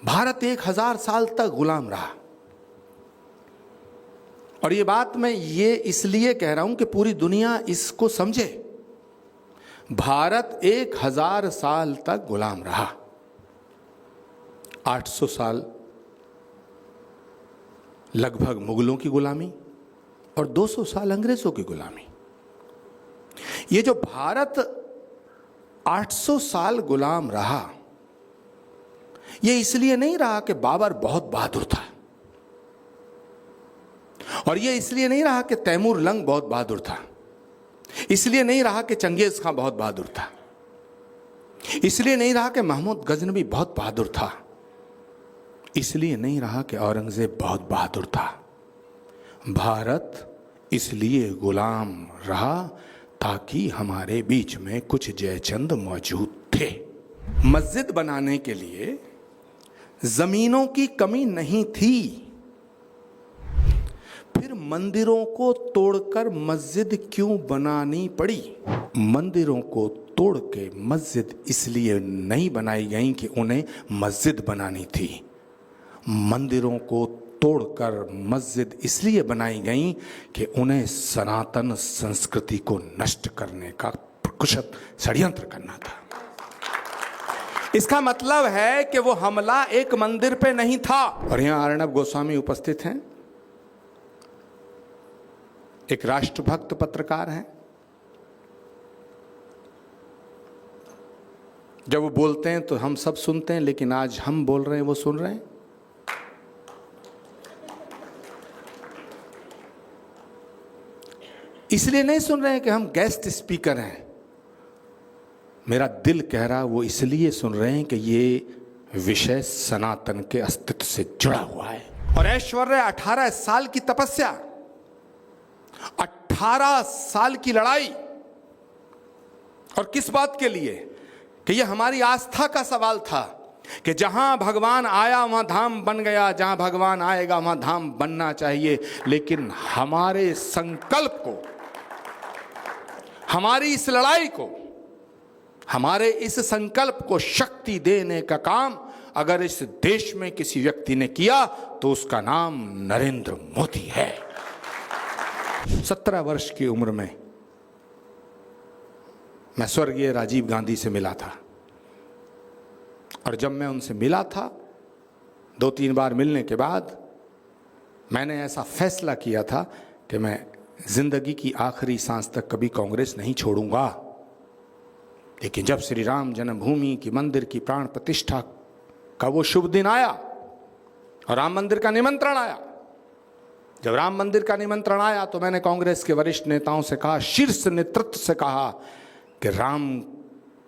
भारत 1000 साल तक गुलाम रहा। और ये बात मैं ये इसलिए कह रहा हूं कि पूरी दुनिया इसको समझे। भारत 1000 साल तक गुलाम रहा। 800 साल लगभग मुगलों की गुलामी और 200 साल अंग्रेजों की गुलामी। ये जो भारत 800 साल गुलाम रहा, ये इसलिए नहीं रहा कि बाबर बहुत बहादुर था, और ये इसलिए नहीं रहा कि तैमूर लंग बहुत बहादुर था, इसलिए नहीं रहा कि चंगेज खां बहुत बहादुर था, इसलिए नहीं रहा कि महमूद गजनवी बहुत बहादुर था, इसलिए नहीं रहा कि औरंगजेब बहुत बहादुर था। भारत इसलिए गुलाम रहा ताकि हमारे बीच में कुछ जयचंद मौजूद थे। मस्जिद बनाने के लिए जमीनों की कमी नहीं थी, फिर मंदिरों को तोड़कर मस्जिद क्यों बनानी पड़ी? मंदिरों को तोड़ के मस्जिद इसलिए नहीं बनाई गई कि उन्हें मस्जिद बनानी थी। मंदिरों को तोड़कर मस्जिद इसलिए बनाई गई कि उन्हें सनातन संस्कृति को नष्ट करने का कुशल षड्यंत्र करना था। इसका मतलब है कि वो हमला एक मंदिर पे नहीं था। और यहां अर्णब गोस्वामी उपस्थित हैं, एक राष्ट्रभक्त पत्रकार हैं। जब वो बोलते हैं तो हम सब सुनते हैं, लेकिन आज हम बोल रहे हैं वो सुन रहे हैं। इसलिए नहीं सुन रहे हैं कि हम गेस्ट स्पीकर हैं, मेरा दिल कह रहा वो इसलिए सुन रहे हैं कि ये विषय सनातन के अस्तित्व से जुड़ा हुआ है। और ऐश्वर्य 18 साल की तपस्या, 18 साल की लड़ाई, और किस बात के लिए? कि ये हमारी आस्था का सवाल था कि जहां भगवान आया वहां धाम बन गया, जहां भगवान आएगा वहां धाम बनना चाहिए। लेकिन हमारे संकल्प को, हमारी इस लड़ाई को, हमारे इस संकल्प को शक्ति देने का काम अगर इस देश में किसी व्यक्ति ने किया तो उसका नाम नरेंद्र मोदी है। 17 वर्ष की उम्र में मैं स्वर्गीय राजीव गांधी से मिला था, और जब मैं उनसे मिला था 2-3 बार मिलने के बाद मैंने ऐसा फैसला किया था कि मैं जिंदगी की आखिरी सांस तक कभी कांग्रेस नहीं छोड़ूंगा। लेकिन जब श्री राम जन्मभूमि की मंदिर की प्राण प्रतिष्ठा का वो शुभ दिन आया और राम मंदिर का निमंत्रण आया, जब राम मंदिर का निमंत्रण आया तो मैंने कांग्रेस के वरिष्ठ नेताओं से कहा, शीर्ष नेतृत्व से कहा कि राम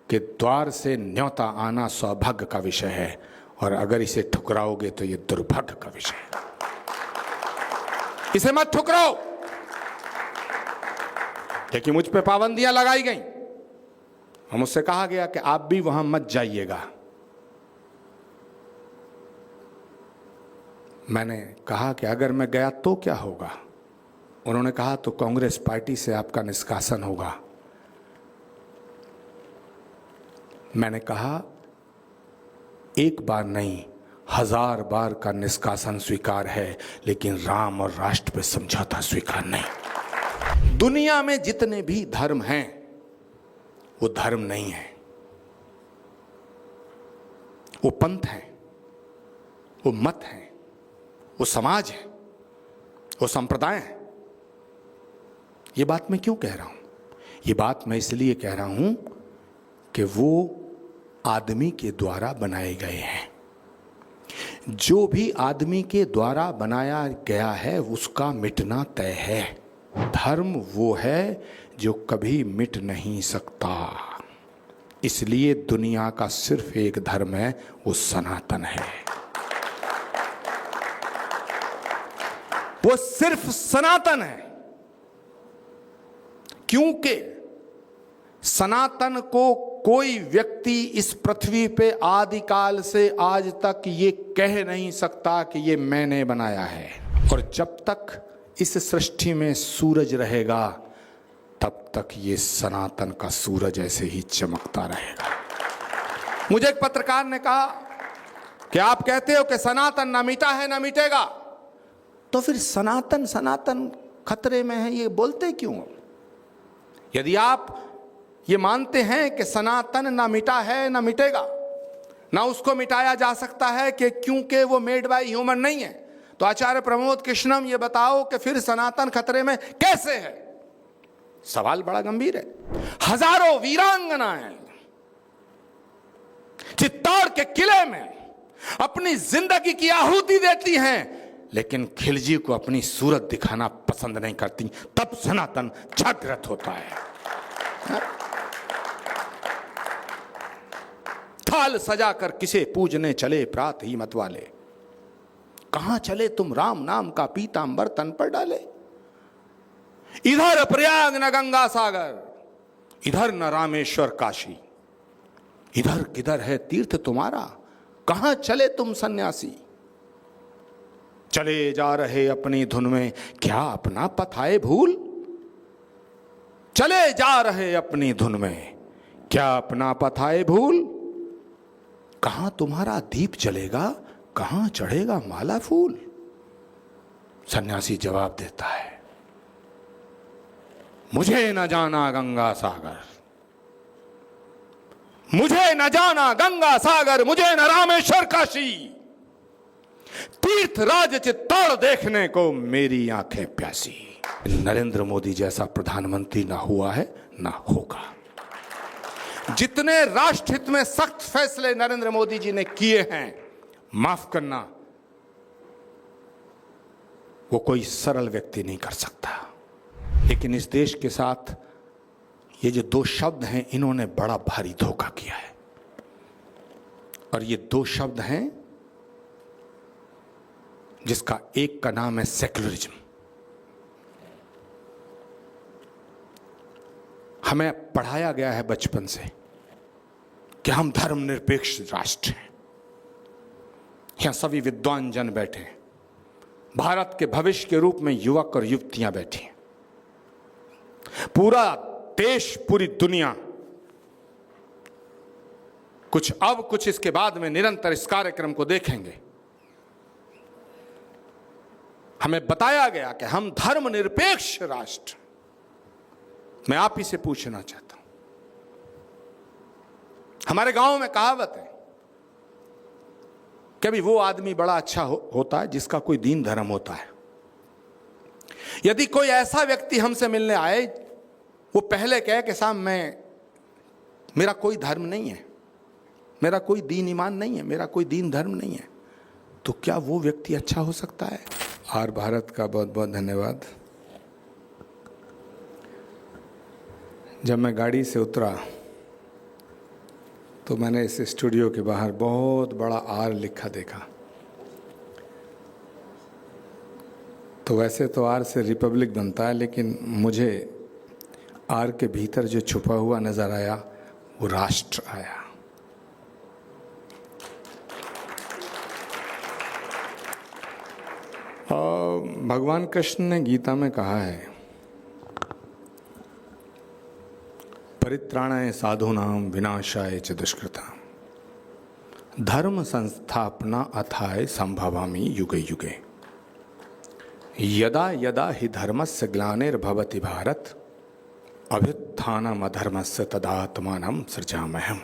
के द्वार से न्योता आना सौभाग्य का विषय है, और अगर इसे ठुकराओगे तो ये दुर्भाग्य का विषय है। इसे मत ठुकराओ। लेकिन मुझ पे पाबंदियां लगाई गई और मुझसे कहा गया कि आप भी वहां मत जाइएगा। मैंने कहा कि अगर मैं गया तो क्या होगा? उन्होंने कहा तो कांग्रेस पार्टी से आपका निष्कासन होगा। मैंने कहा एक बार नहीं, 1000 बार का निष्कासन स्वीकार है, लेकिन राम और राष्ट्र पे समझौता स्वीकार नहीं। दुनिया में जितने भी धर्म हैं वो धर्म नहीं है, वो पंथ है, वो मत है, वो समाज है, वो संप्रदाय है। ये बात मैं क्यों कह रहा हूं? ये बात मैं इसलिए कह रहा हूं कि वो आदमी के द्वारा बनाए गए हैं। जो भी आदमी के द्वारा बनाया गया है उसका मिटना तय है। धर्म वो है जो कभी मिट नहीं सकता। इसलिए दुनिया का सिर्फ एक धर्म है, वो सनातन है। वो सिर्फ सनातन है, क्योंकि सनातन को कोई व्यक्ति इस पृथ्वी पे आदिकाल से आज तक ये कह नहीं सकता कि ये मैंने बनाया है। और जब तक इस सृष्टि में सूरज रहेगा तब तक ये सनातन का सूरज ऐसे ही चमकता रहेगा। मुझे एक पत्रकार ने कहा कि आप कहते हो कि सनातन ना मिटा है ना मिटेगा, तो फिर सनातन सनातन खतरे में है ये बोलते क्यों? यदि आप ये मानते हैं कि सनातन ना मिटा है ना मिटेगा, ना उसको मिटाया जा सकता है कि क्योंकि वो मेड बाय ह्यूमन नहीं है, तो आचार्य प्रमोद कृष्णम ये बताओ कि फिर सनातन खतरे में कैसे है? सवाल बड़ा गंभीर है। हजारों वीरांगनाएं चित्तौड़ के किले में अपनी जिंदगी की आहुति देती हैं, लेकिन खिलजी को अपनी सूरत दिखाना पसंद नहीं करती, तब सनातन जागृत होता है। थाल सजाकर किसे पूजने चले प्रात ही मत वाले, कहां चले तुम राम नाम का पीतांबर तन पर डाले। इधर प्रयाग न गंगा सागर, इधर न रामेश्वर काशी, इधर किधर है तीर्थ तुम्हारा, कहां चले तुम सन्यासी। चले जा रहे अपनी धुन में, क्या अपना पथ आए भूल। चले जा रहे अपनी धुन में, क्या अपना पथ आए भूल। कहां तुम्हारा दीप जलेगा, कहां चढ़ेगा माला फूल। सन्यासी जवाब देता है, मुझे न जाना गंगा सागर, मुझे न जाना गंगा सागर, मुझे न रामेश्वर काशी, तीर्थ राज चित्तौड़ देखने को मेरी आंखें प्यासी। नरेंद्र मोदी जैसा प्रधानमंत्री ना हुआ है ना होगा। जितने राष्ट्रहित में सख्त फैसले नरेंद्र मोदी जी ने किए हैं, माफ करना, वो कोई सरल व्यक्ति नहीं कर सकता। लेकिन इस देश के साथ ये जो दो शब्द हैं, इन्होंने बड़ा भारी धोखा किया है। और ये दो शब्द हैं जिसका एक का नाम है सेक्युलरिज्म। हमें पढ़ाया गया है बचपन से कि हम धर्मनिरपेक्ष राष्ट्र हैं। यहां सभी विद्वान जन बैठे हैं, भारत के भविष्य के रूप में युवक और युवतियां बैठी हैं। पूरा देश, पूरी दुनिया कुछ अब कुछ इसके बाद में निरंतर इस कार्यक्रम को देखेंगे। हमें बताया गया कि हम धर्मनिरपेक्ष राष्ट्र। मैं आप ही से पूछना चाहता हूं, हमारे गांव में कहावत है कि अभी वो आदमी बड़ा अच्छा होता है जिसका कोई दीन धर्म होता है। यदि कोई ऐसा व्यक्ति हमसे मिलने आए, वो पहले कहे कि साहब मेरा कोई धर्म नहीं है, मेरा कोई दीन ईमान नहीं है, मेरा कोई दीन धर्म नहीं है, तो क्या वो व्यक्ति अच्छा हो सकता है? आर भारत का बहुत बहुत धन्यवाद। जब मैं गाड़ी से उतरा तो मैंने इस स्टूडियो के बाहर बहुत बड़ा आर लिखा देखा। तो वैसे तो आर से रिपब्लिक बनता है, लेकिन मुझे आर के भीतर जो छुपा हुआ नजर आया वो राष्ट्र आया। और भगवान कृष्ण ने गीता में कहा है, परित्राणाय साधूनां विनाशाय च दुष्कृतां धर्म संस्थापना अथाय संभवामि युगे युगे यदा यदा हि धर्मस्य ग्लानिर्भवति भारत अभ्युत्थानम् अधर्मस्य तदात्मानं सृजाम्यहम्।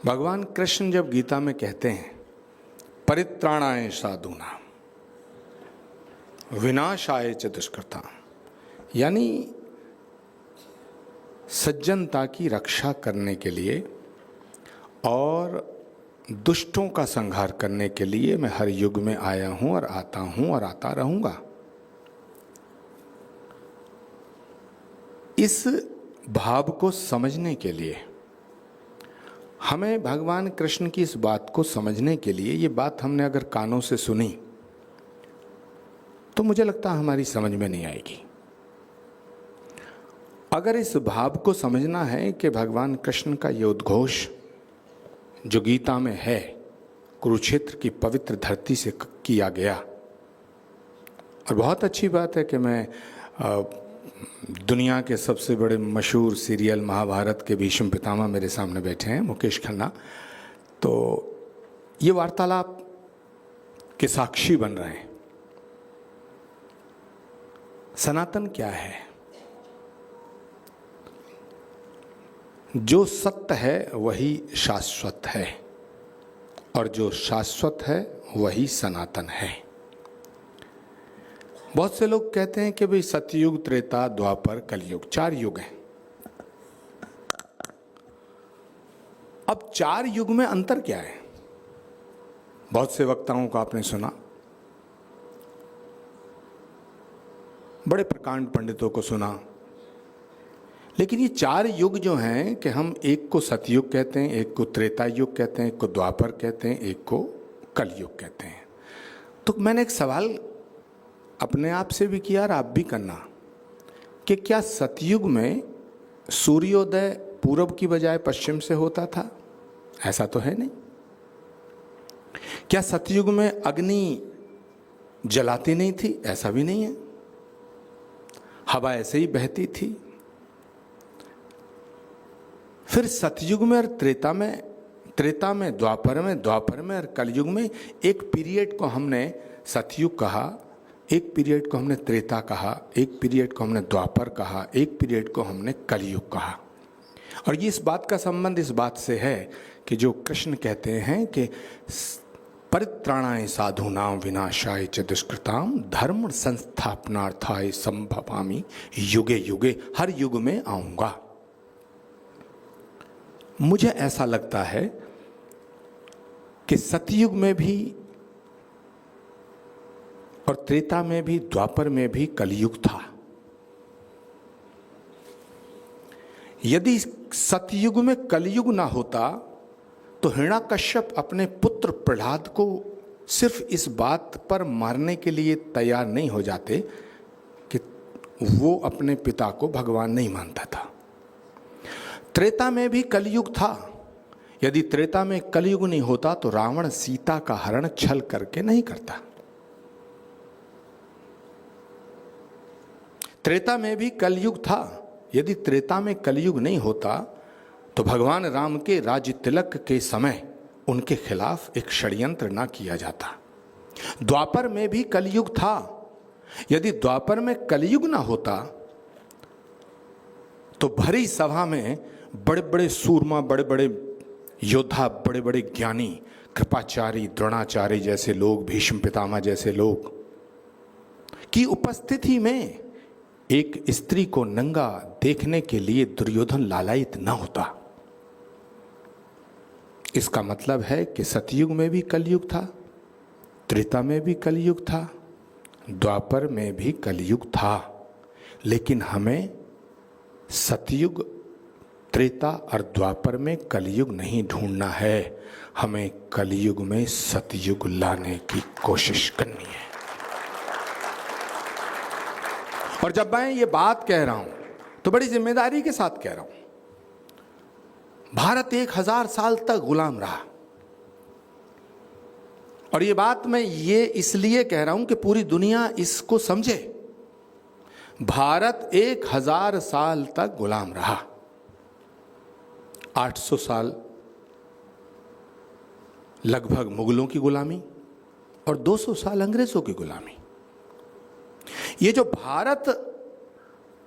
भगवान कृष्ण जब गीता में कहते हैं परित्राणाय साधूनां विनाशाय च दुष्कृतां, यानी सज्जनता की रक्षा करने के लिए और दुष्टों का संहार करने के लिए मैं हर युग में आया हूं और आता हूं और आता रहूंगा। इस भाव को समझने के लिए हमें, भगवान कृष्ण की इस बात को समझने के लिए, ये बात हमने अगर कानों से सुनी तो मुझे लगता है हमारी समझ में नहीं आएगी। अगर इस भाव को समझना है कि भगवान कृष्ण का ये उद्घोष जो गीता में है, कुरुक्षेत्र की पवित्र धरती से किया गया, और बहुत अच्छी बात है कि मैं दुनिया के सबसे बड़े मशहूर सीरियल महाभारत के भीष्म पितामह मेरे सामने बैठे हैं, मुकेश खन्ना, तो ये वार्तालाप के साक्षी बन रहे हैं। सनातन क्या है? जो सत्य है वही शाश्वत है, और जो शाश्वत है वही सनातन है। बहुत से लोग कहते हैं कि भाई सतयुग, त्रेता, द्वापर, कलयुग, 4 युग हैं। अब 4 युग में अंतर क्या है? बहुत से वक्ताओं को आपने सुना, बड़े प्रकांड पंडितों को सुना, लेकिन ये 4 युग जो हैं कि हम एक को सतयुग कहते हैं, एक को त्रेता युग कहते हैं, एक को द्वापर कहते हैं, एक को कलयुग कहते हैं। तो मैंने एक सवाल अपने आप से भी किया और आप भी करना कि क्या सतयुग में सूर्योदय पूरब की बजाय पश्चिम से होता था? ऐसा तो है नहीं। क्या सतयुग में अग्नि जलाती नहीं थी? ऐसा भी नहीं है। हवा ऐसे ही बहती थी। फिर सतयुग में और त्रेता में, द्वापर में और कलयुग में एक पीरियड को हमने सतयुग कहा, एक पीरियड को हमने त्रेता कहा, एक पीरियड को हमने द्वापर कहा, एक पीरियड को हमने कलयुग कहा। और ये इस बात का संबंध इस बात से है कि जो कृष्ण कहते हैं कि परित्राणाय साधूनां विनाशाय च दुष्कृतां धर्म संस्थापनार्थाय संभवामि युगे युगे, हर युग में आऊंगा। मुझे ऐसा लगता है कि सतयुग में भी और त्रेता में भी, द्वापर में भी कलयुग था। यदि सतयुग में कलयुग ना होता तो हिरण्याकश्यप अपने पुत्र प्रहलाद को सिर्फ इस बात पर मारने के लिए तैयार नहीं हो जाते कि वो अपने पिता को भगवान नहीं मानता था। त्रेता में भी कलयुग था। यदि त्रेता में कलयुग नहीं होता तो रावण सीता का हरण छल करके नहीं करता। त्रेता में भी कलयुग था। यदि त्रेता में कलयुग नहीं होता तो भगवान राम के राज्य तिलक के समय उनके खिलाफ एक षड्यंत्र ना किया जाता। द्वापर में भी कलयुग था। यदि द्वापर में कलयुग ना होता तो भरी सभा में बड़े बड़े सूरमा, बड़े बड़े योद्धा, बड़े बड़े ज्ञानी, कृपाचार्य, द्रोणाचार्य जैसे लोग, भीष्म पितामह जैसे लोग की उपस्थिति में एक स्त्री को नंगा देखने के लिए दुर्योधन लालायित न होता। इसका मतलब है कि सतयुग में भी कलयुग था, त्रेता में भी कलयुग था, द्वापर में भी कलयुग था, लेकिन हमें सतयुग, त्रेता और द्वापर में कलयुग नहीं ढूंढना है, हमें कलयुग में सतयुग लाने की कोशिश करनी है। और जब मैं ये बात कह रहा हूं तो बड़ी जिम्मेदारी के साथ कह रहा हूं। भारत 1000 साल तक गुलाम रहा, और ये बात मैं ये इसलिए कह रहा हूं कि पूरी दुनिया इसको समझे। भारत 1000 साल तक गुलाम रहा। 800 साल लगभग मुगलों की गुलामी और 200 साल अंग्रेजों की गुलामी। ये जो भारत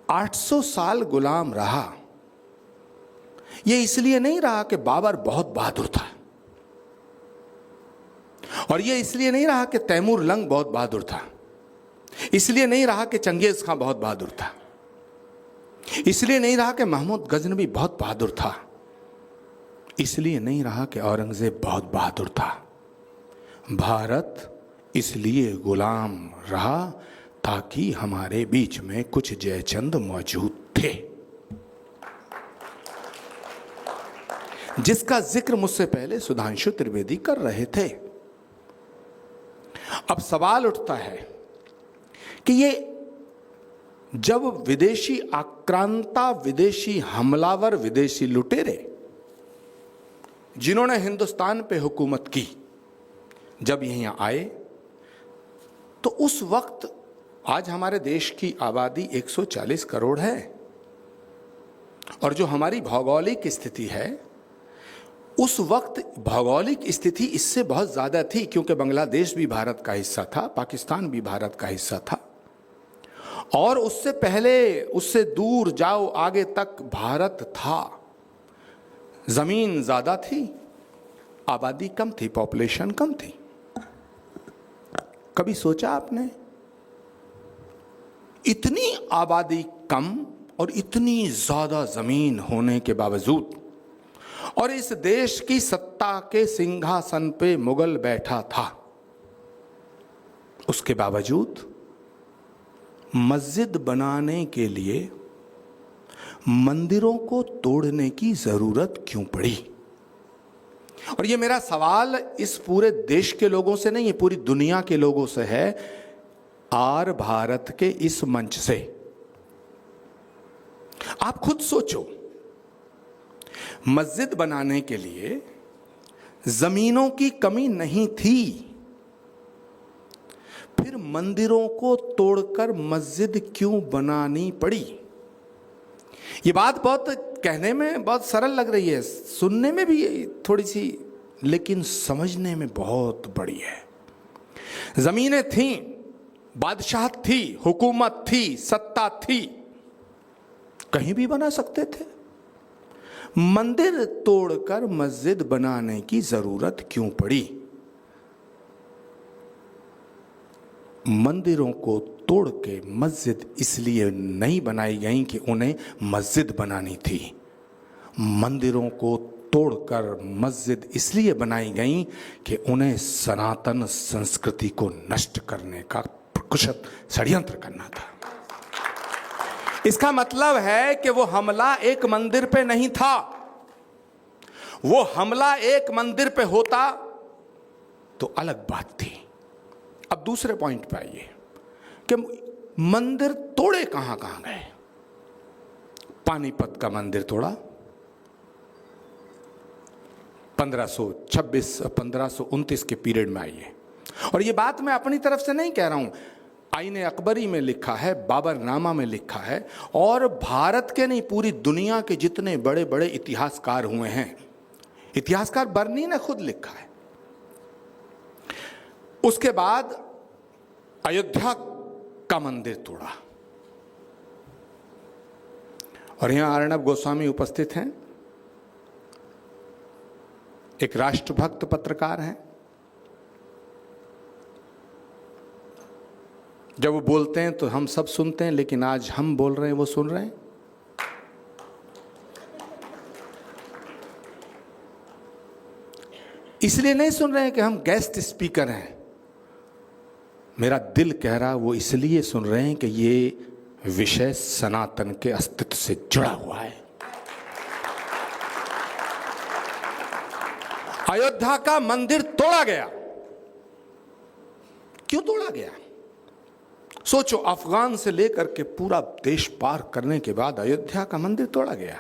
800 साल गुलाम रहा, ये इसलिए नहीं रहा कि बाबर बहुत बहादुर था, और ये इसलिए नहीं रहा कि तैमूर लंग बहुत बहादुर था, इसलिए नहीं रहा कि चंगेज खां बहुत बहादुर था, इसलिए नहीं रहा कि महमूद गजनवी बहुत बहादुर था, इसलिए नहीं रहा कि औरंगजेब बहुत बहादुर था। भारत इसलिए गुलाम रहा ताकि हमारे बीच में कुछ जयचंद मौजूद थे, जिसका जिक्र मुझसे पहले सुधांशु त्रिवेदी कर रहे थे। अब सवाल उठता है कि ये जब विदेशी आक्रांता, विदेशी हमलावर, विदेशी लुटेरे जिन्होंने हिंदुस्तान पे हुकूमत की, जब यहां आए तो उस वक्त, आज हमारे देश की आबादी 140 करोड़ है, और जो हमारी भौगोलिक स्थिति है उस वक्त भौगोलिक स्थिति इससे बहुत ज्यादा थी, क्योंकि बांग्लादेश भी भारत का हिस्सा था, पाकिस्तान भी भारत का हिस्सा था, और उससे पहले, उससे दूर जाओ आगे तक भारत था। जमीन ज्यादा थी, आबादी कम थी, पॉपुलेशन कम थी। कभी सोचा आपने, इतनी आबादी कम और इतनी ज्यादा जमीन होने के बावजूद, और इस देश की सत्ता के सिंहासन पे मुगल बैठा था, उसके बावजूद मस्जिद बनाने के लिए मंदिरों को तोड़ने की जरूरत क्यों पड़ी? और ये मेरा सवाल इस पूरे देश के लोगों से नहीं है, पूरी दुनिया के लोगों से है, आर भारत के इस मंच से। आप खुद सोचो, मस्जिद बनाने के लिए जमीनों की कमी नहीं थी, फिर मंदिरों को तोड़कर मस्जिद क्यों बनानी पड़ी? ये बात बहुत कहने में बहुत सरल लग रही है, सुनने में भी थोड़ी सी, लेकिन समझने में बहुत बड़ी है। जमीनें थीं, बादशाह थी, हुकूमत थी, सत्ता थी, कहीं भी बना सकते थे। मंदिर तोड़कर मस्जिद बनाने की जरूरत क्यों पड़ी? मंदिरों को तोड़ के मस्जिद इसलिए नहीं बनाई गई कि उन्हें मस्जिद बनानी थी। मंदिरों को तोड़कर मस्जिद इसलिए बनाई गई कि उन्हें सनातन संस्कृति को नष्ट करने का कुशल षड्यंत्र करना था। इसका मतलब है कि वो हमला एक मंदिर पे नहीं था। वो हमला एक मंदिर पे होता तो अलग बात थी। अब दूसरे पॉइंट पे आइए कि मंदिर तोड़े कहां कहां गए। पानीपत का मंदिर तोड़ा 1529 के पीरियड में। आइए, और ये बात मैं अपनी तरफ से नहीं कह रहा हूं, आईने अकबरी में लिखा है, बाबरनामा में लिखा है, और भारत के नहीं पूरी दुनिया के जितने बड़े बड़े इतिहासकार हुए हैं, इतिहासकार बर्नी ने खुद लिखा है। उसके बाद अयोध्या का मंदिर तोड़ा, और यहां अर्णब गोस्वामी उपस्थित हैं, एक राष्ट्रभक्त पत्रकार हैं। जब वो बोलते हैं तो हम सब सुनते हैं, लेकिन आज हम बोल रहे हैं वो सुन रहे हैं। इसलिए नहीं सुन रहे हैं कि हम गेस्ट स्पीकर हैं, मेरा दिल कह रहा वो इसलिए सुन रहे हैं कि ये विषय सनातन के अस्तित्व से जुड़ा हुआ है। अयोध्या का मंदिर तोड़ा गया, क्यों तोड़ा गया? सोचो, अफगान से लेकर के पूरा देश पार करने के बाद अयोध्या का मंदिर तोड़ा गया।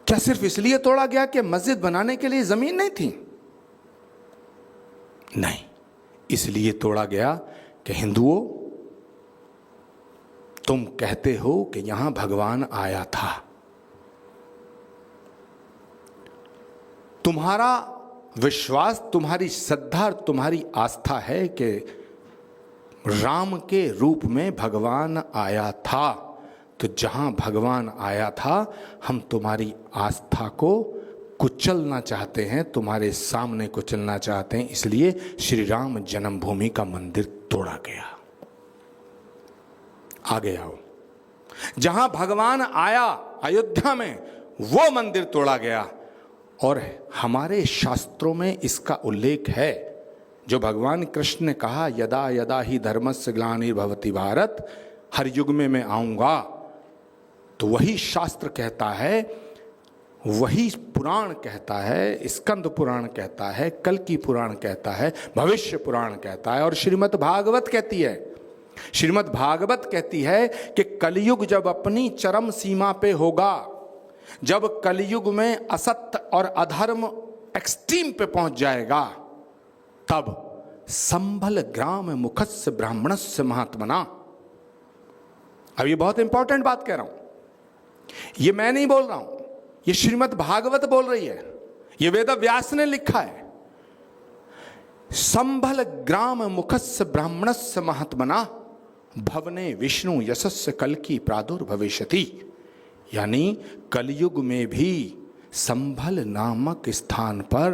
क्या सिर्फ इसलिए तोड़ा गया कि मस्जिद बनाने के लिए जमीन नहीं थी? नहीं, इसलिए तोड़ा गया कि हिंदुओं, तुम कहते हो कि यहां भगवान आया था, तुम्हारा विश्वास, तुम्हारी श्रद्धा, तुम्हारी आस्था है कि राम के रूप में भगवान आया था, तो जहां भगवान आया था हम तुम्हारी आस्था को कुचलना चाहते हैं, तुम्हारे सामने कुचलना चाहते हैं, इसलिए श्री राम जन्मभूमि का मंदिर तोड़ा गया। आगे आओ, जहां भगवान आया अयोध्या में, वो मंदिर तोड़ा गया। और हमारे शास्त्रों में इसका उल्लेख है, जो भगवान कृष्ण ने कहा, यदा यदा ही धर्मस्य ग्लानिर्भवति भारत, हर युग में मैं आऊंगा, तो वही शास्त्र कहता है, वही पुराण कहता है, स्कंद पुराण कहता है, कल्कि पुराण कहता है, भविष्य पुराण कहता है, और श्रीमद् भागवत कहती है, श्रीमद् भागवत कहती है कि कलयुग जब अपनी चरम सीमा पे होगा, जब कलयुग में असत्य और अधर्म एक्सट्रीम पे पहुंच जाएगा, तब संभल ग्राम मुखस्य ब्राह्मणस्य महात्मना। अब ये बहुत इंपॉर्टेंट बात कह रहा हूं, ये मैं नहीं बोल रहा हूं, ये श्रीमद् भागवत बोल रही है, ये वेद व्यास ने लिखा है। संभल ग्राम मुखस्य ब्राह्मणस्य महात्मना भवने विष्णु यशस्य कल्कि प्रादुर्भविष्यति। यानी कलयुग में भी संभल नामक स्थान पर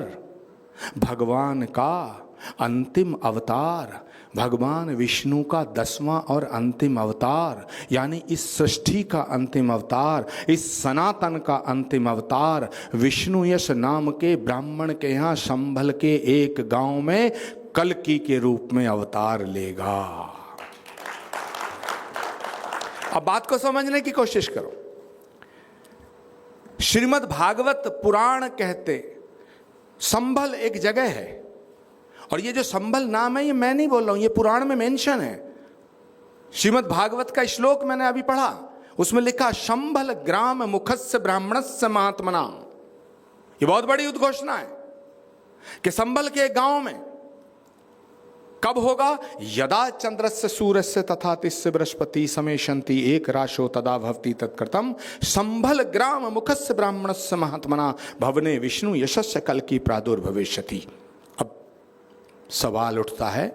भगवान का अंतिम अवतार, भगवान विष्णु का 10वां और अंतिम अवतार, यानी इस सृष्टि का अंतिम अवतार, इस सनातन का अंतिम अवतार विष्णु यश नाम के ब्राह्मण के यहाँ संभल के एक गांव में कल्कि के रूप में अवतार लेगा। अब बात को समझने की कोशिश करो। श्रीमद् भागवत पुराण कहते संभल एक जगह है, और ये जो संभल नाम है ये मैं नहीं बोल रहा हूं, ये पुराण में मेंशन है। श्रीमद् भागवत का श्लोक मैंने अभी पढ़ा, उसमें लिखा संभल ग्राम मुखस्य ब्राह्मणस्य महात्मना। ये बहुत बड़ी उद्घोषणा है कि संभल के गांव में कब होगा? यदा चंद्रस्य सूर्यस्य तथा तिस्य बृहस्पति समेशन्ति एक राशो तदा भवति तत्कृतम् संभल ग्राम मुखस्य ब्राह्मणस्य महात्मना भवने विष्णु यशस्य कल्कि प्रादुर्भविष्यति। अब सवाल उठता है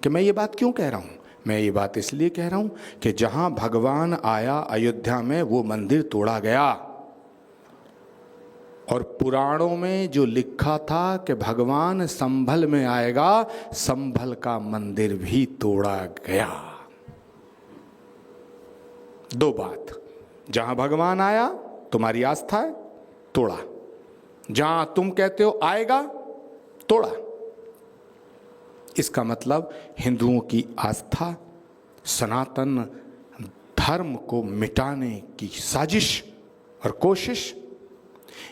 कि मैं ये बात क्यों कह रहा हूं? मैं ये बात इसलिए कह रहा हूं कि जहां भगवान आया अयोध्या में वो मंदिर तोड़ा गया, और पुराणों में जो लिखा था कि भगवान संभल में आएगा, संभल का मंदिर भी तोड़ा गया। दो बात, जहां भगवान आया तुम्हारी आस्था है, तोड़ा। जहां तुम कहते हो आएगा, तोड़ा। इसका मतलब हिंदुओं की आस्था, सनातन धर्म को मिटाने की साजिश और कोशिश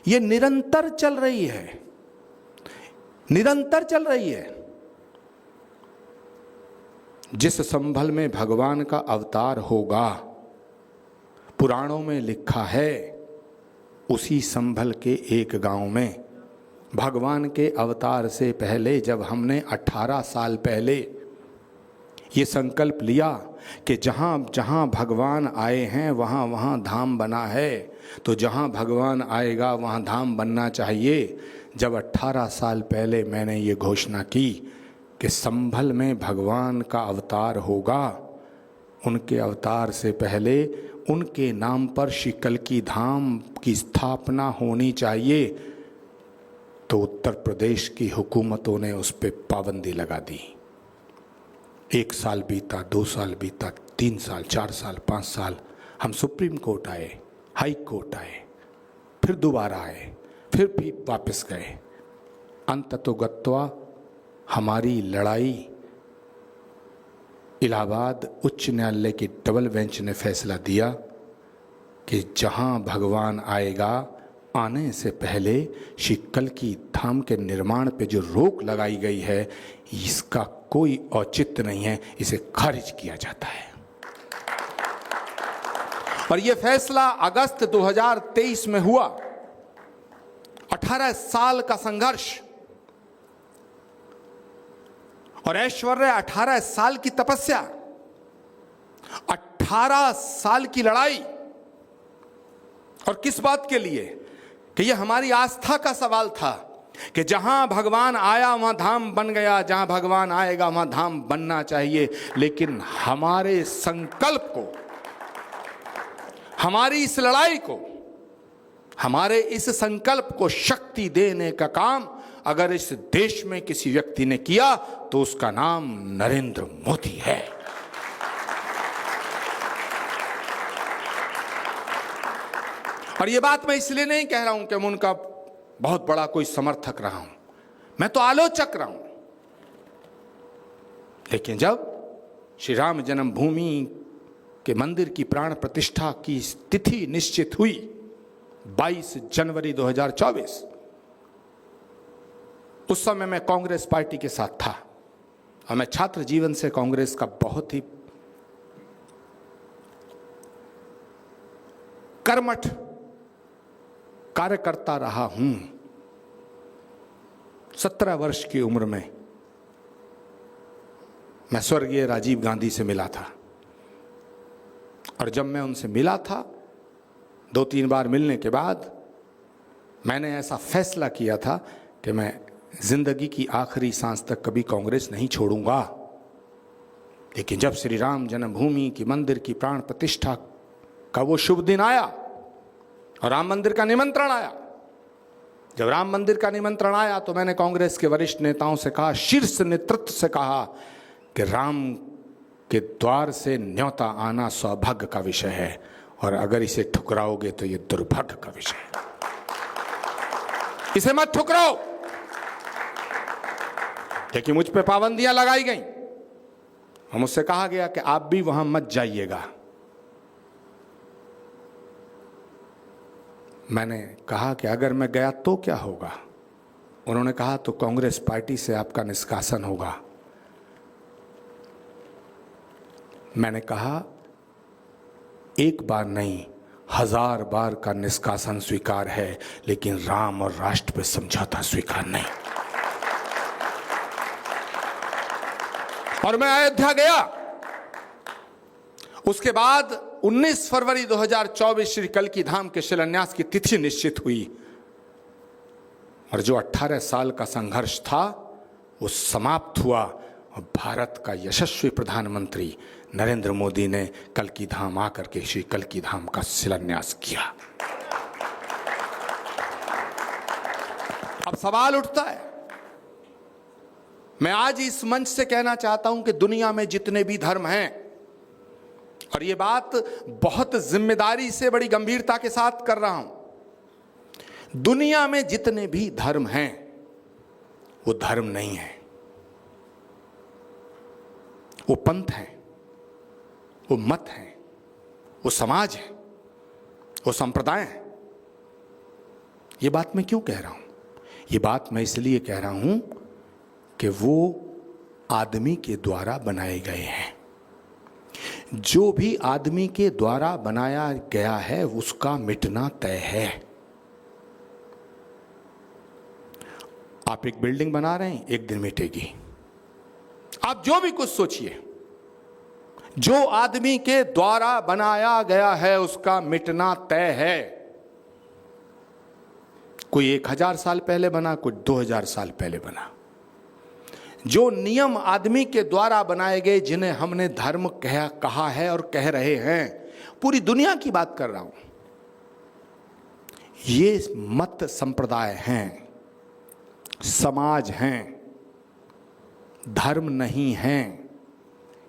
ये निरंतर चल रही है, निरंतर चल रही है। जिस संभल में भगवान का अवतार होगा, पुराणों में लिखा है, उसी संभल के एक गांव में भगवान के अवतार से पहले जब हमने 18 साल पहले ये संकल्प लिया कि जहाँ जहाँ भगवान आए हैं वहाँ वहाँ धाम बना है, तो जहाँ भगवान आएगा वहाँ धाम बनना चाहिए। जब 18 साल पहले मैंने ये घोषणा की कि संभल में भगवान का अवतार होगा, उनके अवतार से पहले उनके नाम पर श्री कल्कि धाम की स्थापना होनी चाहिए, तो उत्तर प्रदेश की हुकूमतों ने उस पर पाबंदी लगा दी। 1 साल बीता, 2 साल बीता, 3 साल, 4 साल, 5 साल, हम सुप्रीम कोर्ट आए, हाई कोर्ट आए, फिर दोबारा आए, फिर भी वापस गए। अंततोगत्वा हमारी लड़ाई इलाहाबाद उच्च न्यायालय की डबल बेंच ने फैसला दिया कि जहां भगवान आएगा, आने से पहले श्री कल्कि धाम के निर्माण पे जो रोक लगाई गई है, इसका कोई औचित्य नहीं है, इसे खारिज किया जाता है। और यह फैसला अगस्त 2023 में हुआ। 18 साल का संघर्ष और ऐश्वर्य, 18 साल की तपस्या, 18 साल की लड़ाई, और किस बात के लिए? कि यह हमारी आस्था का सवाल था कि जहां भगवान आया वहां धाम बन गया, जहां भगवान आएगा वहां धाम बनना चाहिए। लेकिन हमारे संकल्प को, हमारी इस लड़ाई को, हमारे इस संकल्प को शक्ति देने का काम अगर इस देश में किसी व्यक्ति ने किया तो उसका नाम नरेंद्र मोदी है। और ये बात मैं इसलिए नहीं कह रहा हूं कि मैं उनका बहुत बड़ा कोई समर्थक रहा हूं, मैं तो आलोचक रहा हूं। लेकिन जब श्री राम जन्मभूमि के मंदिर की प्राण प्रतिष्ठा की तिथि निश्चित हुई 22 जनवरी 2024, उस समय मैं कांग्रेस पार्टी के साथ था और मैं छात्र जीवन से कांग्रेस का बहुत ही कर्मठ कार्यकर्ता रहा हूं। 17 वर्ष की उम्र में मैं स्वर्गीय राजीव गांधी से मिला था, और जब मैं उनसे मिला था 2-3 बार मिलने के बाद मैंने ऐसा फैसला किया था कि मैं जिंदगी की आखिरी सांस तक कभी कांग्रेस नहीं छोड़ूंगा। लेकिन जब श्री राम जन्मभूमि की मंदिर की प्राण प्रतिष्ठा का वो शुभ दिन आया और राम मंदिर का निमंत्रण आया, जब राम मंदिर का निमंत्रण आया तो मैंने कांग्रेस के वरिष्ठ नेताओं से कहा, शीर्ष नेतृत्व से कहा कि राम के द्वार से न्योता आना सौभाग्य का विषय है और अगर इसे ठुकराओगे तो ये दुर्भाग्य का विषय है। इसे मत ठुकराओ। लेकिन मुझ पे पाबंदियां लगाई गई और मुझसे कहा गया कि आप भी वहां मत जाइएगा। मैंने कहा कि अगर मैं गया तो क्या होगा? उन्होंने कहा तो कांग्रेस पार्टी से आपका निष्कासन होगा। मैंने कहा एक बार नहीं, 1000 बार का निष्कासन स्वीकार है, लेकिन राम और राष्ट्र पे समझौता स्वीकार नहीं। और मैं अयोध्या गया। उसके बाद 19 फरवरी 2024 श्री कल्की धाम के शिलान्यास की तिथि निश्चित हुई और जो 18 साल का संघर्ष था वो समाप्त हुआ और भारत का यशस्वी प्रधानमंत्री नरेंद्र मोदी ने कल्की धाम आकर के श्री कल्की धाम का शिलान्यास किया। अब सवाल उठता है, मैं आज इस मंच से कहना चाहता हूं कि दुनिया में जितने भी धर्म हैं, और ये बात बहुत जिम्मेदारी से बड़ी गंभीरता के साथ कर रहा हूं, दुनिया में जितने भी धर्म हैं वो धर्म नहीं है, वो पंथ हैं, वो मत हैं, वो समाज है, वो संप्रदाय है। ये बात मैं क्यों कह रहा हूं? ये बात मैं इसलिए कह रहा हूं कि वो आदमी के द्वारा बनाए गए हैं। जो भी आदमी के द्वारा बनाया गया है उसका मिटना तय है। आप एक बिल्डिंग बना रहे हैं, एक दिन मिटेगी। आप जो भी कुछ सोचिए, जो आदमी के द्वारा बनाया गया है उसका मिटना तय है। कोई 1000 साल पहले बना, कोई 2000 साल पहले बना। जो नियम आदमी के द्वारा बनाए गए, जिन्हें हमने धर्म कहा है और कह रहे हैं, पूरी दुनिया की बात कर रहा हूं, ये मत संप्रदाय हैं, समाज हैं, धर्म नहीं हैं।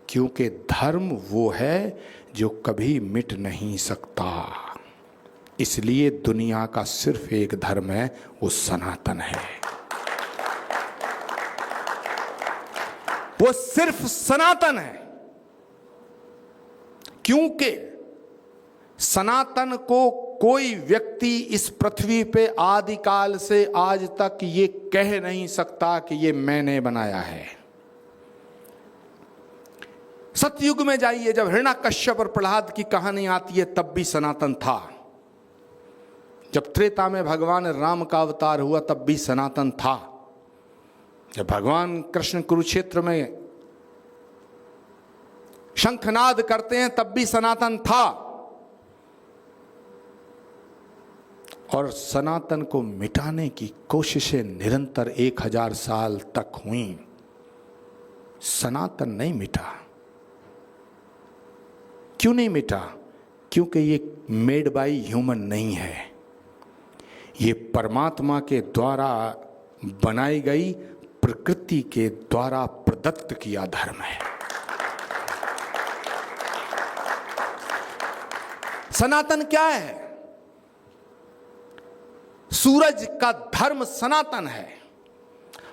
क्योंकि धर्म वो है जो कभी मिट नहीं सकता। इसलिए दुनिया का सिर्फ एक धर्म है, वो सनातन है। वो सिर्फ सनातन है। क्योंकि सनातन को कोई व्यक्ति इस पृथ्वी पे आदिकाल से आज तक ये कह नहीं सकता कि ये मैंने बनाया है। सतयुग में जाइए, जब हिरण्याकश्यप और प्रहलाद की कहानी आती है तब भी सनातन था। जब त्रेता में भगवान राम का अवतार हुआ तब भी सनातन था। जब भगवान कृष्ण कुरुक्षेत्र में शंखनाद करते हैं तब भी सनातन था। और सनातन को मिटाने की कोशिशें निरंतर 1000 साल तक हुई। सनातन नहीं मिटा। क्यों नहीं मिटा? क्योंकि ये मेड बाय ह्यूमन नहीं है, ये परमात्मा के द्वारा बनाई गई, प्रकृति के द्वारा प्रदत्त किया धर्म है। सनातन क्या है? सूरज का धर्म सनातन है,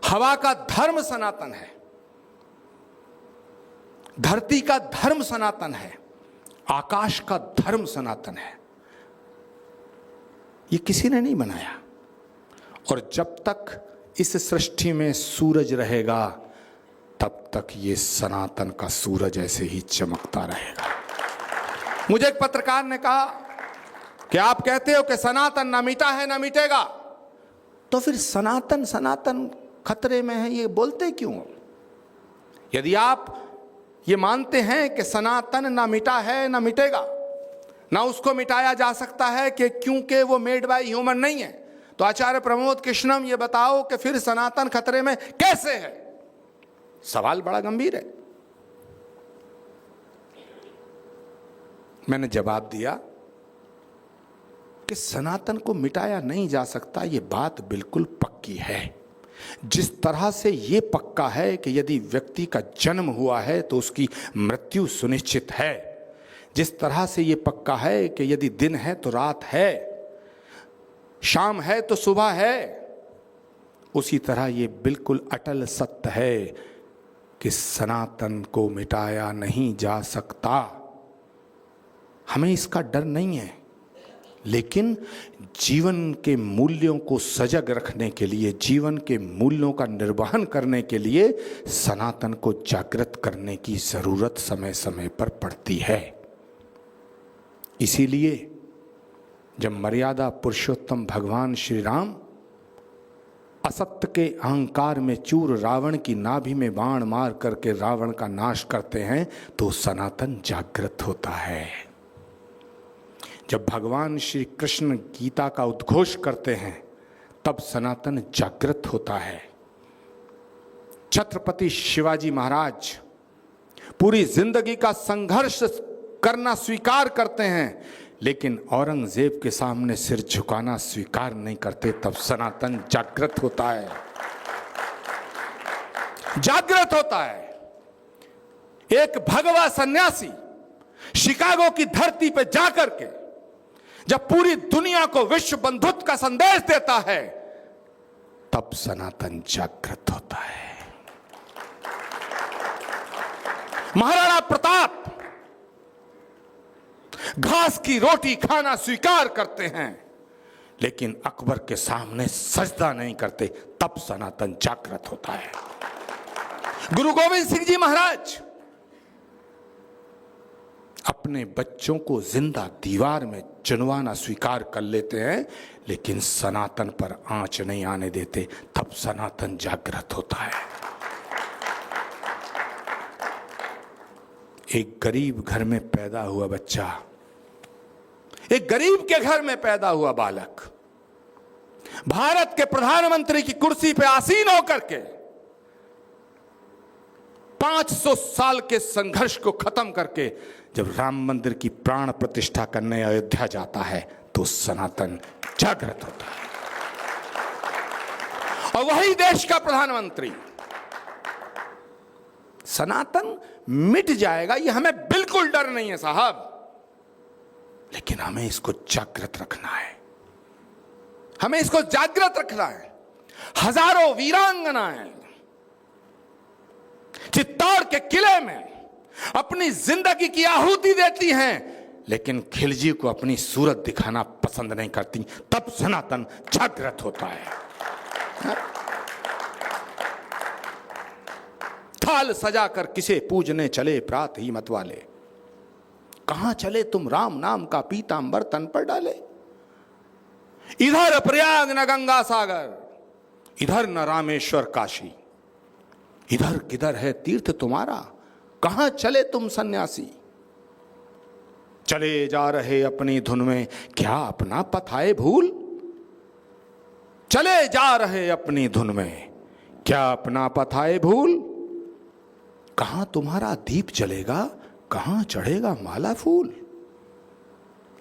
हवा का धर्म सनातन है, धरती का धर्म सनातन है, आकाश का धर्म सनातन है। ये किसी ने नहीं बनाया। और जब तक इस सृष्टि में सूरज रहेगा तब तक ये सनातन का सूरज ऐसे ही चमकता रहेगा। मुझे एक पत्रकार ने कहा कि आप कहते हो कि सनातन ना मिटा है ना मिटेगा, तो फिर सनातन सनातन खतरे में है, ये बोलते क्यों? यदि आप ये मानते हैं कि सनातन ना मिटा है ना मिटेगा, ना उसको मिटाया जा सकता है कि क्योंकि वो मेड बाय ह्यूमन नहीं है, तो तो आचार्य प्रमोद कृष्णम ये बताओ कि फिर सनातन खतरे में कैसे है? सवाल बड़ा गंभीर है। मैंने जवाब दिया कि सनातन को मिटाया नहीं जा सकता, ये बात बिल्कुल पक्की है। जिस तरह से ये पक्का है कि यदि व्यक्ति का जन्म हुआ है तो उसकी मृत्यु सुनिश्चित है, जिस तरह से ये पक्का है कि यदि दिन है तो रात है, शाम है तो सुबह है, उसी तरह ये बिल्कुल अटल सत्य है कि सनातन को मिटाया नहीं जा सकता। हमें इसका डर नहीं है, लेकिन जीवन के मूल्यों को सजग रखने के लिए, जीवन के मूल्यों का निर्वहन करने के लिए सनातन को जागृत करने की जरूरत समय समय पर पड़ती है। इसीलिए जब मर्यादा पुरुषोत्तम भगवान श्री राम असत्य के अहंकार में चूर रावण की नाभि में बाण मार करके रावण का नाश करते हैं तो सनातन जागृत होता है। जब भगवान श्री कृष्ण गीता का उद्घोष करते हैं तब सनातन जागृत होता है। छत्रपति शिवाजी महाराज पूरी जिंदगी का संघर्ष करना स्वीकार करते हैं, लेकिन औरंगजेब के सामने सिर झुकाना स्वीकार नहीं करते, तब सनातन जागृत होता है। जागृत होता है। एक भगवा सन्यासी शिकागो की धरती पर जाकर के जब पूरी दुनिया को विश्व बंधुत्व का संदेश देता है तब सनातन जागृत होता है। महाराणा प्रताप घास की रोटी खाना स्वीकार करते हैं, लेकिन अकबर के सामने सजदा नहीं करते, तब सनातन जागृत होता है। गुरु गोविंद सिंह जी महाराज अपने बच्चों को जिंदा दीवार में चुनवाना स्वीकार कर लेते हैं, लेकिन सनातन पर आंच नहीं आने देते, तब सनातन जागृत होता है। एक गरीब घर में पैदा हुआ बच्चा, एक गरीब के घर में पैदा हुआ बालक भारत के प्रधानमंत्री की कुर्सी पे आसीन होकर के 500 साल के संघर्ष को खत्म करके जब राम मंदिर की प्राण प्रतिष्ठा करने अयोध्या जाता है तो सनातन जागृत होता है। और वही देश का प्रधानमंत्री, सनातन मिट जाएगा ये हमें बिल्कुल डर नहीं है साहब, लेकिन हमें इसको जागृत रखना है। हमें इसको जागृत रखना है। हजारों वीरांगनाएं चित्तौड़ के किले में अपनी जिंदगी की आहुति देती हैं, लेकिन खिलजी को अपनी सूरत दिखाना पसंद नहीं करती, तब सनातन जागृत होता है। थाल सजाकर किसे पूजने चले प्रात ही मत वाले, कहां चले तुम राम नाम का पीतांबर तन पर डाले। इधर प्रयाग न गंगा सागर, इधर न रामेश्वर काशी, इधर किधर है तीर्थ तुम्हारा, कहां चले तुम सन्यासी। चले जा रहे अपनी धुन में, क्या अपना पथ आए भूल। चले जा रहे अपनी धुन में, क्या अपना पथ आए भूल। कहां तुम्हारा दीप जलेगा, कहां चढ़ेगा माला फूल।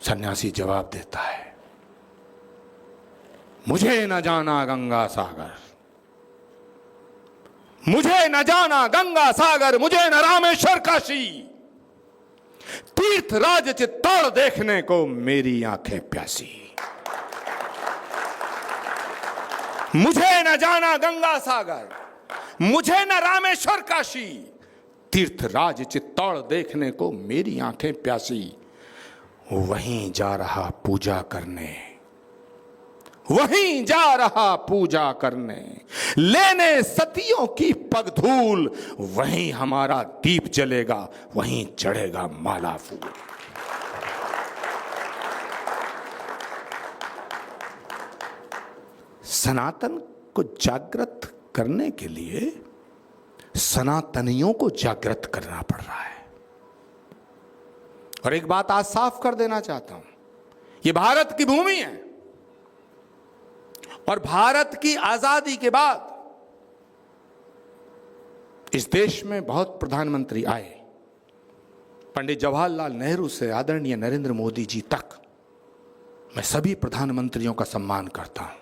सन्यासी जवाब देता है, मुझे न जाना गंगा सागर, मुझे न जाना गंगा सागर, मुझे न रामेश्वर काशी। तीर्थ राज चित्तौड़ देखने को मेरी आंखें प्यासी। मुझे न जाना गंगा सागर, मुझे न रामेश्वर काशी। तीर्थ राज चित्तौड़ देखने को मेरी आंखें प्यासी। वहीं जा रहा पूजा करने, वहीं जा रहा पूजा करने, लेने सतियों की पगधूल। वहीं हमारा दीप जलेगा, वहीं चढ़ेगा माला फूल। सनातन को जागृत करने के लिए सनातनियों को जागृत करना पड़ रहा है। और एक बात आज साफ कर देना चाहता हूं, यह भारत की भूमि है और भारत की आजादी के बाद इस देश में बहुत प्रधानमंत्री आए, पंडित जवाहरलाल नेहरू से आदरणीय नरेंद्र मोदी जी तक। मैं सभी प्रधानमंत्रियों का सम्मान करता हूं।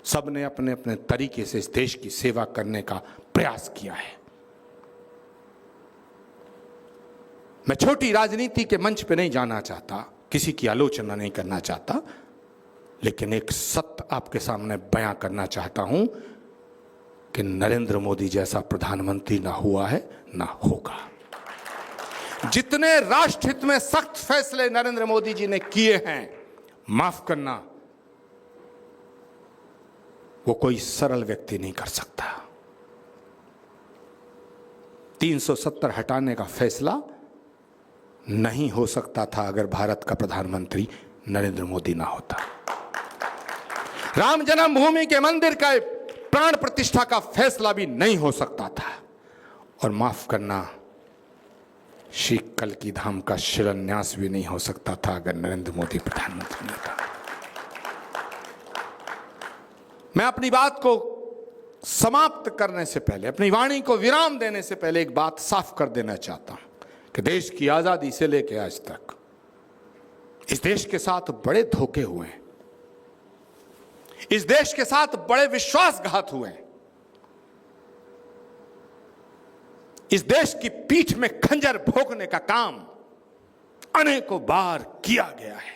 सब ने अपने अपने तरीके से इस देश की सेवा करने का प्रयास किया है। मैं छोटी राजनीति के मंच पे नहीं जाना चाहता, किसी की आलोचना नहीं करना चाहता, लेकिन एक सत्य आपके सामने बयां करना चाहता हूं कि नरेंद्र मोदी जैसा प्रधानमंत्री ना हुआ है ना होगा। जितने राष्ट्रहित में सख्त फैसले नरेंद्र मोदी जी ने किए हैं, माफ करना, वो कोई सरल व्यक्ति नहीं कर सकता। 370 हटाने का फैसला नहीं हो सकता था अगर भारत का प्रधानमंत्री नरेंद्र मोदी ना होता। राम जन्मभूमि के मंदिर का प्राण प्रतिष्ठा का फैसला भी नहीं हो सकता था। और माफ करना, श्री कल्की धाम का शिलान्यास भी नहीं हो सकता था अगर नरेंद्र मोदी प्रधानमंत्री नहीं था। मैं अपनी बात को समाप्त करने से पहले, अपनी वाणी को विराम देने से पहले एक बात साफ कर देना चाहता हूं कि देश की आजादी से लेकर आज तक इस देश के साथ बड़े धोखे हुए हैं, इस देश के साथ बड़े विश्वासघात हुए हैं, इस देश की पीठ में खंजर भोंकने का काम अनेकों बार किया गया है।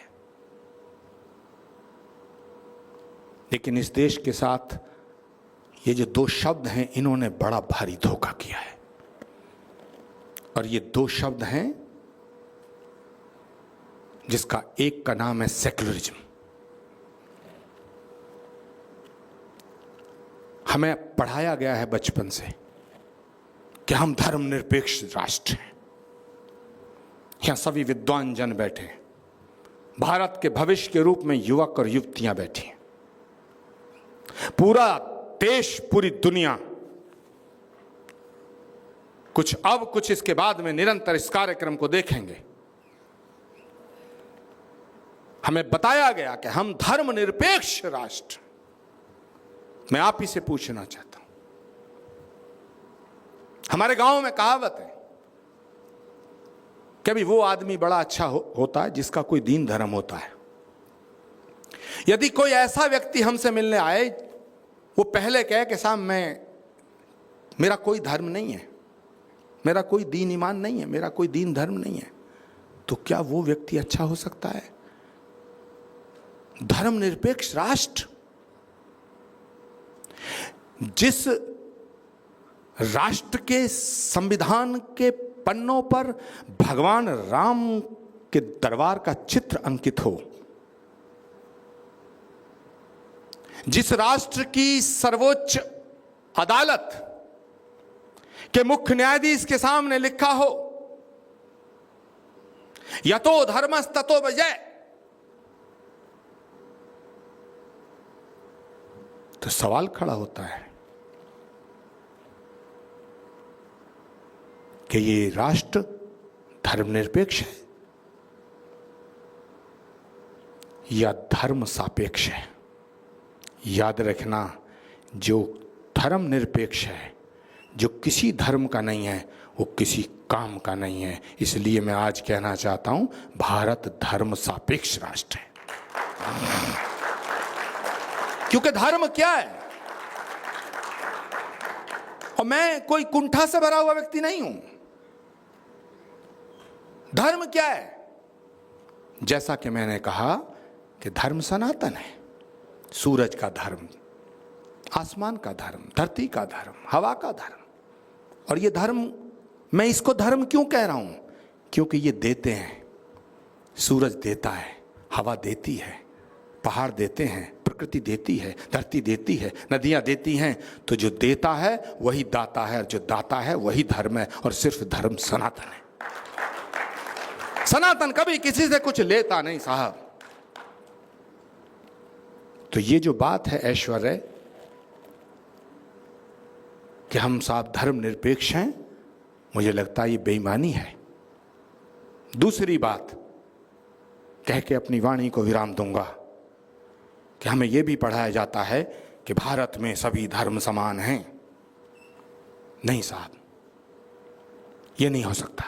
लेकिन इस देश के साथ ये जो दो शब्द हैं, इन्होंने बड़ा भारी धोखा किया है। और ये दो शब्द हैं जिसका एक का नाम है सेक्युलरिज्म। हमें पढ़ाया गया है बचपन से कि हम धर्मनिरपेक्ष राष्ट्र हैं। यहां सभी विद्वान जन बैठे हैं, भारत के भविष्य के रूप में युवक और युवतियां बैठी हैं, पूरा देश, पूरी दुनिया, कुछ अब कुछ इसके बाद में निरंतर इस कार्यक्रम को देखेंगे। हमें बताया गया कि हम धर्मनिरपेक्ष राष्ट्र। मैं आप ही से पूछना चाहता हूं, हमारे गांव में कहावत है कि अभी वो आदमी बड़ा अच्छा होता है जिसका कोई दीन धर्म होता है। यदि कोई ऐसा व्यक्ति हमसे मिलने आए, वो पहले कहे कि साहब मेरा कोई धर्म नहीं है, मेरा कोई दीन ईमान नहीं है, मेरा कोई दीन धर्म नहीं है, तो क्या वो व्यक्ति अच्छा हो सकता है? धर्मनिरपेक्ष राष्ट्र, जिस राष्ट्र के संविधान के पन्नों पर भगवान राम के दरबार का चित्र अंकित हो, जिस राष्ट्र की सर्वोच्च अदालत के मुख्य न्यायाधीश के सामने लिखा हो यतो धर्मस् ततो विजय, तो सवाल खड़ा होता है कि ये राष्ट्र धर्मनिरपेक्ष है या धर्म सापेक्ष है। याद रखना, जो धर्मनिरपेक्ष है, जो किसी धर्म का नहीं है, वो किसी काम का नहीं है। इसलिए मैं आज कहना चाहता हूं, भारत धर्म सापेक्ष राष्ट्र है। क्योंकि धर्म क्या है, और मैं कोई कुंठा से भरा हुआ व्यक्ति नहीं हूं। धर्म क्या है? जैसा कि मैंने कहा कि धर्म सनातन है, सूरज का धर्म, आसमान का धर्म, धरती का धर्म, हवा का धर्म। और ये धर्म, मैं इसको धर्म क्यों कह रहा हूं? क्योंकि ये देते हैं। सूरज देता है, हवा देती है, पहाड़ देते हैं, प्रकृति देती है, धरती देती है, नदियां देती हैं। तो जो देता है वही दाता है, और जो दाता है वही धर्म है। और सिर्फ धर्म सनातन है। सनातन कभी किसी से कुछ लेता नहीं साहब। तो ये जो बात है ऐश्वर्य कि हम साहब धर्मनिरपेक्ष हैं, मुझे लगता है ये बेईमानी है। दूसरी बात कह के अपनी वाणी को विराम दूंगा कि हमें यह भी पढ़ाया जाता है कि भारत में सभी धर्म समान हैं। नहीं साहब, यह नहीं हो सकता।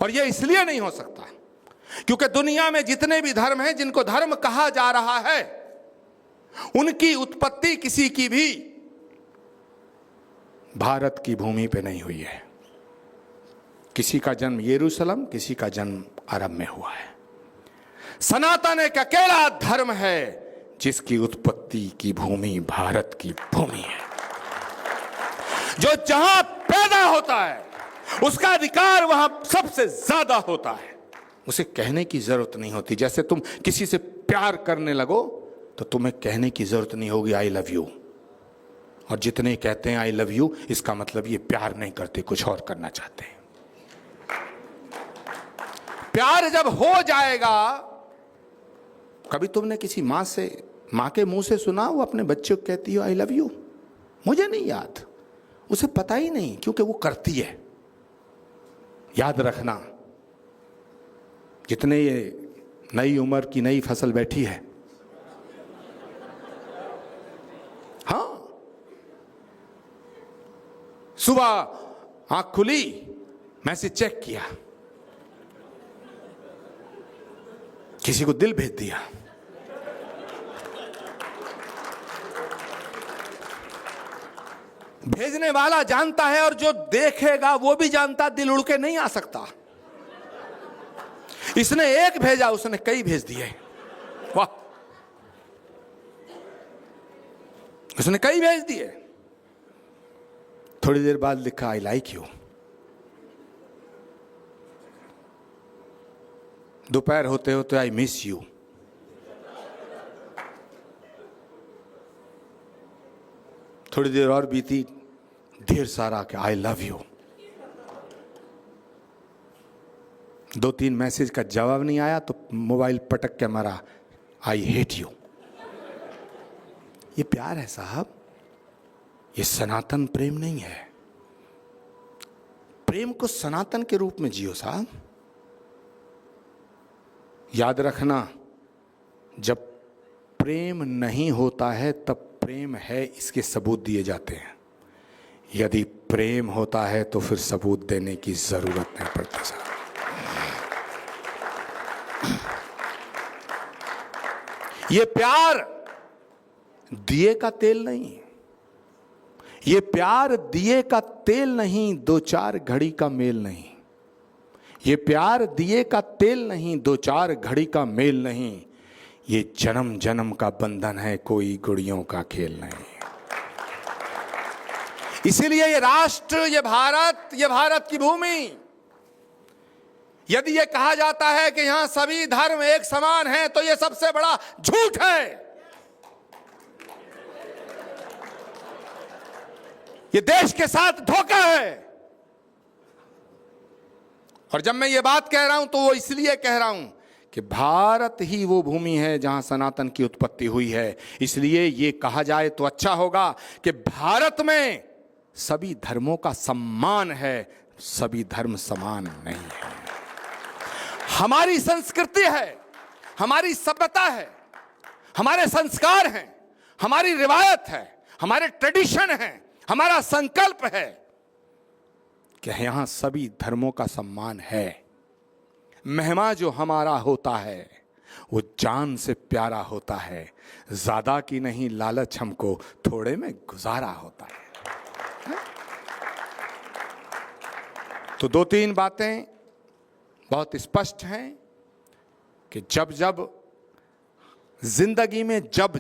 और यह इसलिए नहीं हो सकता क्योंकि दुनिया में जितने भी धर्म हैं, जिनको धर्म कहा जा रहा है, उनकी उत्पत्ति किसी की भी भारत की भूमि पे नहीं हुई है। किसी का जन्म यरूशलेम, किसी का जन्म अरब में हुआ है। सनातन एक अकेला धर्म है जिसकी उत्पत्ति की भूमि भारत की भूमि है। जो जहां पैदा होता है उसका अधिकार वहां सबसे ज्यादा होता है। उसे कहने की जरूरत नहीं होती। जैसे तुम किसी से प्यार करने लगो तो तुम्हें कहने की जरूरत नहीं होगी आई लव यू। और जितने कहते हैं आई लव यू, इसका मतलब ये प्यार नहीं करते, कुछ और करना चाहते हैं। प्यार जब हो जाएगा, कभी तुमने किसी मां के मुंह से सुना वो अपने बच्चे को कहती हो आई लव यू? मुझे नहीं याद, उसे पता ही नहीं, क्योंकि वो करती है। याद रखना, जितने ये नई उम्र की नई फसल बैठी है, हाँ, सुबह आंख खुली, मैसेज चेक किया, किसी को दिल भेज दिया, भेजने वाला जानता है और जो देखेगा वो भी जानता, दिल उड़ के नहीं आ सकता। इसने एक भेजा, उसने कई भेज दिए। वाह, उसने कई भेज दिए। थोड़ी देर बाद लिखा आई लाइक यू। दोपहर होते होते आई मिस यू। थोड़ी देर और बीती, ढेर सारा के आई लव यू। 2-3 मैसेज का जवाब नहीं आया तो मोबाइल पटक के मारा आई हेट यू। ये प्यार है साहब, ये सनातन प्रेम नहीं है। प्रेम को सनातन के रूप में जियो साहब। याद रखना, जब प्रेम नहीं होता है तब प्रेम है इसके सबूत दिए जाते हैं। यदि प्रेम होता है तो फिर सबूत देने की जरूरत नहीं पड़ती साहब। ये प्यार दिए का तेल नहीं, ये प्यार दिए का तेल नहीं, 2-4 घड़ी का मेल नहीं। ये प्यार दिए का तेल नहीं, 2-4 घड़ी का मेल नहीं। ये जन्म जन्म का बंधन है, कोई गुड़ियों का खेल नहीं। इसीलिए ये राष्ट्र, ये भारत की भूमि, यदि ये कहा जाता है कि यहां सभी धर्म एक समान हैं, तो ये सबसे बड़ा झूठ है। ये देश के साथ धोखा है। और जब मैं ये बात कह रहा हूं तो वो इसलिए कह रहा हूं कि भारत ही वो भूमि है जहां सनातन की उत्पत्ति हुई है। इसलिए ये कहा जाए तो अच्छा होगा कि भारत में सभी धर्मों का सम्मान है, सभी धर्म समान नहीं है। हमारी संस्कृति है, हमारी सभ्यता है, हमारे संस्कार हैं, हमारी रिवायत है, हमारे ट्रेडिशन है, हमारा संकल्प है कि यहां सभी धर्मों का सम्मान है। मेहमान जो हमारा होता है वो जान से प्यारा होता है। ज्यादा की नहीं लालच हमको, थोड़े में गुजारा होता है। तो 2-3 बातें बहुत स्पष्ट हैं कि जब जब जिंदगी में जब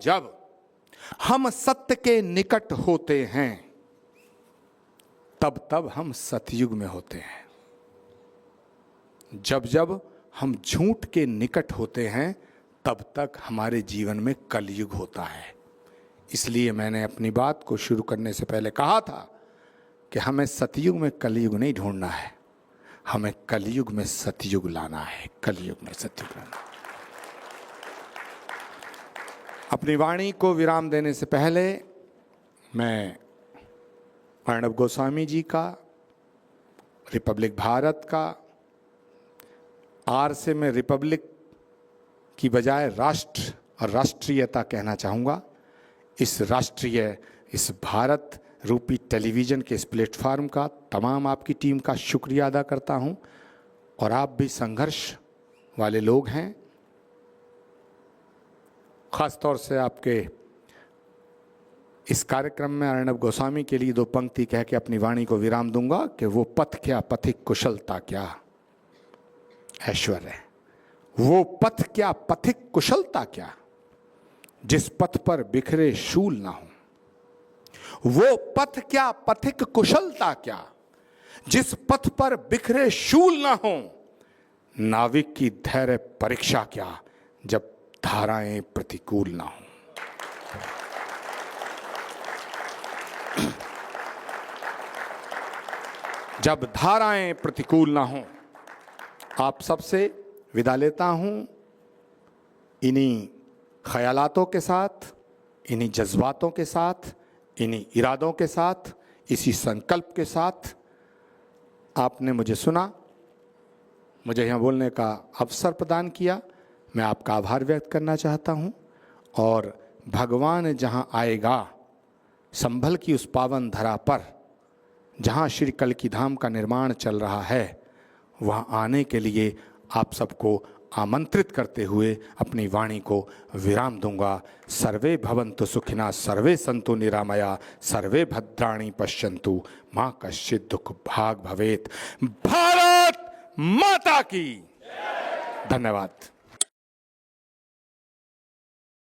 जब हम सत्य के निकट होते हैं, तब तब हम सतयुग में होते हैं। जब जब हम झूठ के निकट होते हैं, तब तक हमारे जीवन में कलयुग होता है। इसलिए मैंने अपनी बात को शुरू करने से पहले कहा था कि हमें सतयुग में कलयुग नहीं ढूंढना है, हमें कलयुग में सतयुग लाना है। कलयुग में सतयुग लाना। अपनी वाणी को विराम देने से पहले मैं अर्णब गोस्वामी जी का, रिपब्लिक भारत का आर से मैं रिपब्लिक की बजाय राष्ट्र और राष्ट्रीयता कहना चाहूँगा। इस भारत रूपी टेलीविज़न के इस प्लेटफार्म का तमाम आपकी टीम का शुक्रिया अदा करता हूँ। और आप भी संघर्ष वाले लोग हैं। ख़ास तौर से आपके इस कार्यक्रम में अर्णब गोस्वामी के लिए 2 पंक्ति कह के अपनी वाणी को विराम दूंगा कि वो पथ क्या पथिक कुशलता क्या ऐश्वर्य, वो पथ क्या पथिक कुशलता क्या जिस पथ पर बिखरे शूल ना हो, वो पथ क्या पथिक कुशलता क्या जिस पथ पर बिखरे शूल ना हो, नाविक की धैर्य परीक्षा क्या जब धाराएं प्रतिकूल ना हो। जब धाराएं प्रतिकूल ना हो। आप सबसे विदा लेता हूं इन्हीं ख्यालातों के साथ, इन्हीं जज्बातों के साथ, इन्हीं इरादों के साथ, इसी संकल्प के साथ। आपने मुझे सुना, मुझे यहाँ बोलने का अवसर प्रदान किया। मैं आपका आभार व्यक्त करना चाहता हूँ। और भगवान जहाँ आएगा संभल की उस पावन धरा पर जहाँ श्री कल्की धाम का निर्माण चल रहा है, वहाँ आने के लिए आप सबको आमंत्रित करते हुए अपनी वाणी को विराम दूंगा। सर्वे भवन्तु सुखिनः, सर्वे सन्तु निरामया, सर्वे भद्राणि पश्यन्तु, माँ कश्चित् दुःख भाग् भवेत्। भारत माता की धन्यवाद।